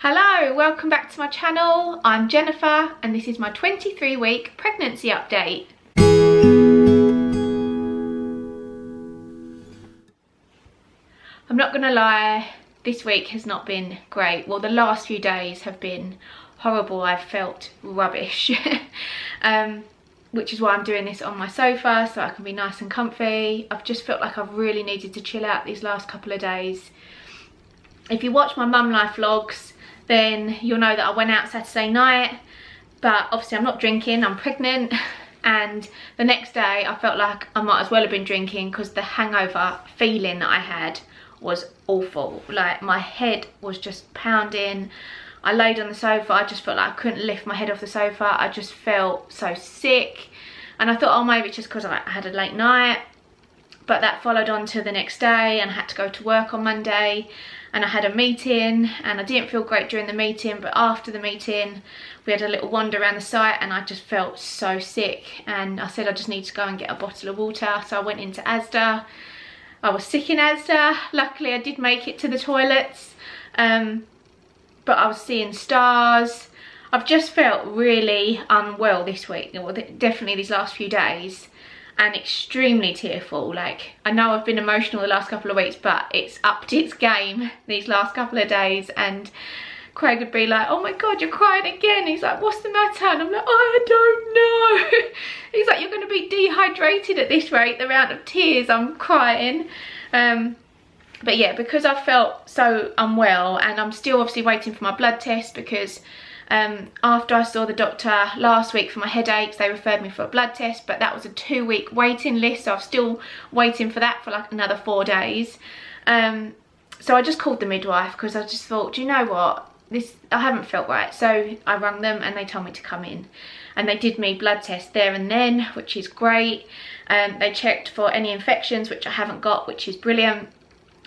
Hello, welcome back to my channel. I'm Jennifer and this is my 23-week pregnancy update. I'm not gonna lie, this week has not been great. Well, the last few days have been horrible. I've felt rubbish. Which is why I'm doing this on my sofa so I can be nice and comfy. I've just felt like I've really needed to chill out these last couple of days. If you watch my mum life vlogs, then you'll know that I went out Saturday night, but obviously I'm not drinking, I'm pregnant, and the next day I felt like I might as well have been drinking because the hangover feeling that I had was awful. Like, my head was just pounding. I laid on the sofa, I just felt like I couldn't lift my head off the sofa. I just felt so sick, and I thought, oh, maybe it's just because I had a late night. But that followed on to the next day, and I had to go to work on Monday, and I had a meeting, and I didn't feel great during the meeting, but after the meeting we had a little wander around the site and I just felt so sick, and I said I just need to go and get a bottle of water. So I went into Asda. I was sick in Asda. Luckily I did make it to the toilets, but I was seeing stars. I've just felt really unwell this week, well, definitely these last few days, and extremely tearful. Like, I know I've been emotional the last couple of weeks, but it's upped its game these last couple of days. And Craig would be like, oh my god, you're crying again. He's like, what's the matter? And I'm like, I don't know. He's like, you're going to be dehydrated at this rate, the amount of tears I'm crying. But yeah, because I felt so unwell, and I'm still obviously waiting for my blood test, because after I saw the doctor last week for my headaches, they referred me for a blood test, but that was a 2-week waiting list, so I'm still waiting for that for like another 4 days. So I just called the midwife because I just thought, do you know what, I haven't felt right. So I rang them and they told me to come in, and they did me blood test there and then, which is great. They checked for any infections, which I haven't got, which is brilliant.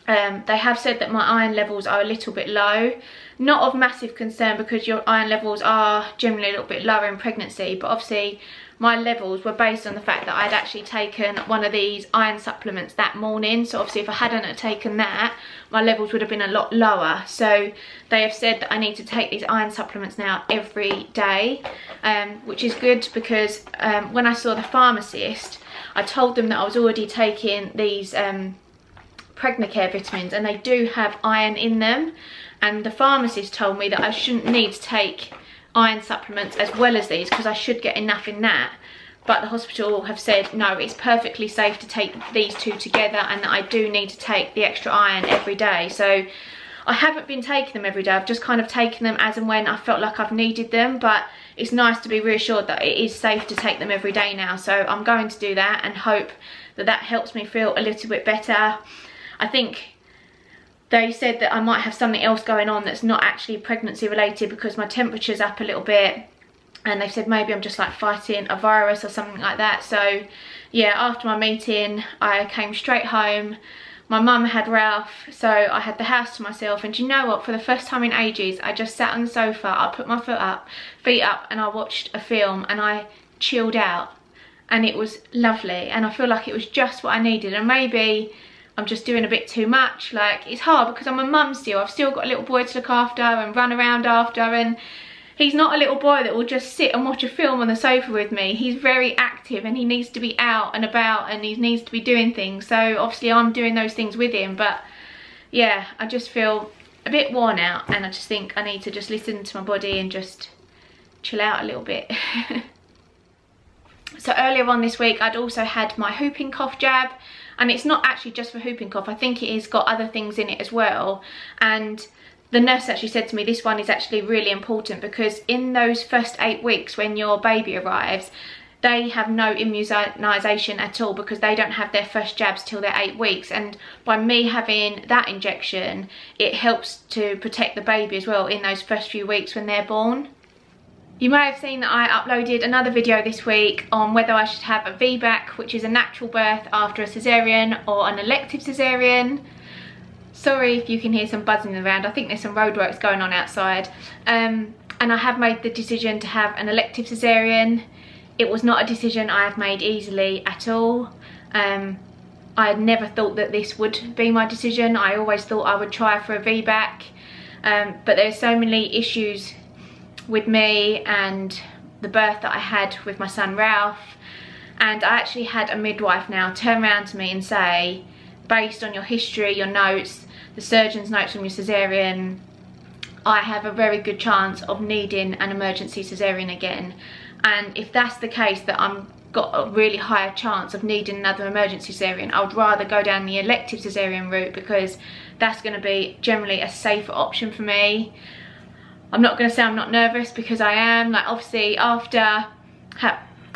They have said that my iron levels are a little bit low. Not of massive concern, because your iron levels are generally a little bit lower in pregnancy, but obviously my levels were based on the fact that I'd actually taken one of these iron supplements that morning. So obviously if I hadn't taken that, my levels would have been a lot lower. So they have said that I need to take these iron supplements now every day, which is good, because when I saw the pharmacist, I told them that I was already taking these Pregnacare vitamins, and they do have iron in them, and the pharmacist told me that I shouldn't need to take iron supplements as well as these, because I should get enough in that. But the hospital have said no, it's perfectly safe to take these two together, and that I do need to take the extra iron every day. So I haven't been taking them every day, I've just kind of taken them as and when I felt like I've needed them. But it's nice to be reassured that it is safe to take them every day now, so I'm going to do that and hope that that helps me feel a little bit better. I think they said that I might have something else going on that's not actually pregnancy related, because my temperature's up a little bit, and they said maybe I'm just like fighting a virus or something like that. So yeah, after my meeting I came straight home. My mum had Ralph, so I had the house to myself, and do you know what, for the first time in ages I just sat on the sofa, I put my feet up and I watched a film, and I chilled out, and it was lovely, and I feel like it was just what I needed. And maybe I'm just doing a bit too much. Like, it's hard because I'm a mum still. I've still got a little boy to look after and run around after, and he's not a little boy that will just sit and watch a film on the sofa with me. He's very active, and he needs to be out and about, and he needs to be doing things. So obviously I'm doing those things with him. But yeah, I just feel a bit worn out, and I just think I need to just listen to my body and just chill out a little bit. So earlier on this week I'd also had my whooping cough jab, and it's not actually just for whooping cough. I think it has got other things in it as well. And the nurse actually said to me this one is actually really important, because in those first 8 weeks when your baby arrives, they have no immunisation at all, because they don't have their first jabs till they're 8 weeks. And by me having that injection, it helps to protect the baby as well in those first few weeks when they're born. You may have seen that I uploaded another video this week on whether I should have a VBAC, which is a natural birth after a cesarean, or an elective cesarean. Sorry if you can hear some buzzing around, I think there's some roadworks going on outside. And I have made the decision to have an elective cesarean. It was not a decision I have made easily at all. I had never thought that this would be my decision. I always thought I would try for a VBAC. but there's so many issues with me and the birth that I had with my son Ralph, and I actually had a midwife now turn around to me and say, based on your history, your notes, the surgeon's notes from your cesarean, I have a very good chance of needing an emergency cesarean again. And if that's the case, that I'm got a really high chance of needing another emergency cesarean, I would rather go down the elective cesarean route, because that's going to be generally a safer option for me. I'm not going to say I'm not nervous, because I am. Like, obviously after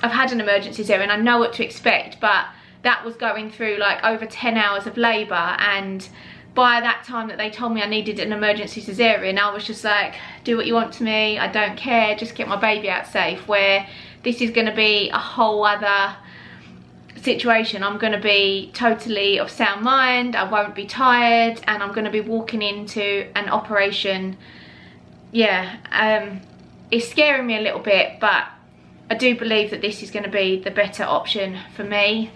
I've had an emergency cesarean, I know what to expect, but that was going through like over 10 hours of labour, and by that time that they told me I needed an emergency cesarean, I was just like, do what you want to me, I don't care, just get my baby out safe. Where this is going to be a whole other situation. I'm going to be totally of sound mind, I won't be tired, and I'm going to be walking into an operation. Yeah, it's scaring me a little bit, but I do believe that this is going to be the better option for me.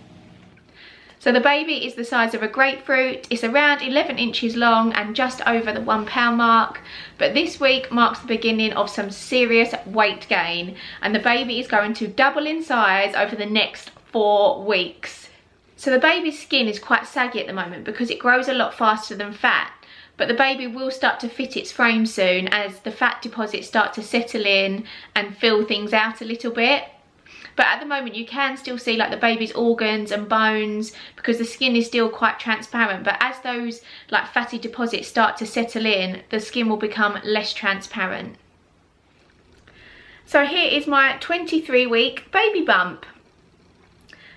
So the baby is the size of a grapefruit. It's around 11 inches long and just over the 1 pound mark. But this week marks the beginning of some serious weight gain, and the baby is going to double in size over the next 4 weeks. So the baby's skin is quite saggy at the moment because it grows a lot faster than fat. But the baby will start to fit its frame soon as the fat deposits start to settle in and fill things out a little bit. But at the moment you can still see like the baby's organs and bones, because the skin is still quite transparent. But as those like fatty deposits start to settle in, the skin will become less transparent. So here is my 23-week baby bump.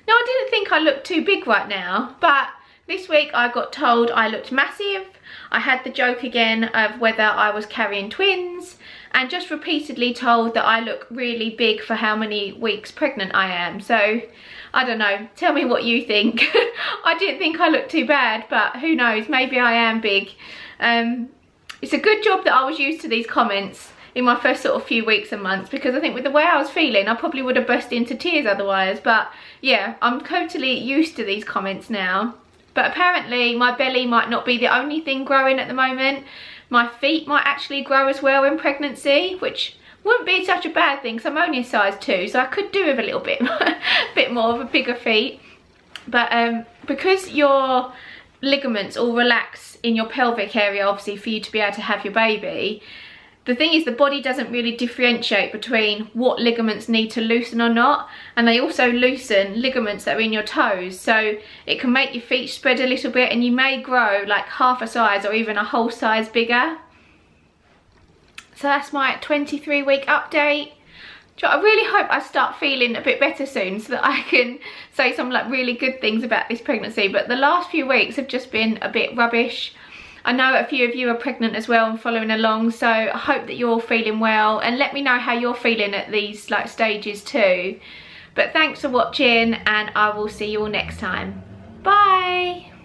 Now, I didn't think I looked too big right now, but this week I got told I looked massive. I had the joke again of whether I was carrying twins, and just repeatedly told that I look really big for how many weeks pregnant I am. So I don't know, tell me what you think. I didn't think I looked too bad, but who knows, maybe I am big. It's a good job that I was used to these comments in my first sort of few weeks and months, because I think with the way I was feeling I probably would have burst into tears otherwise. But yeah, I'm totally used to these comments now. But apparently my belly might not be the only thing growing at the moment. My feet might actually grow as well in pregnancy, which wouldn't be such a bad thing, because I'm only a size 2, so I could do with a little bit, bit more of a bigger feet. But because your ligaments all relax in your pelvic area, obviously for you to be able to have your baby, the thing is the body doesn't really differentiate between what ligaments need to loosen or not, and they also loosen ligaments that are in your toes, so it can make your feet spread a little bit and you may grow like half a size or even a whole size bigger. So that's my 23-week update. I really hope I start feeling a bit better soon so that I can say some like really good things about this pregnancy, but the last few weeks have just been a bit rubbish. I know a few of you are pregnant as well and following along, so I hope that you're all feeling well, and let me know how you're feeling at these like stages too. But thanks for watching, and I will see you all next time. Bye!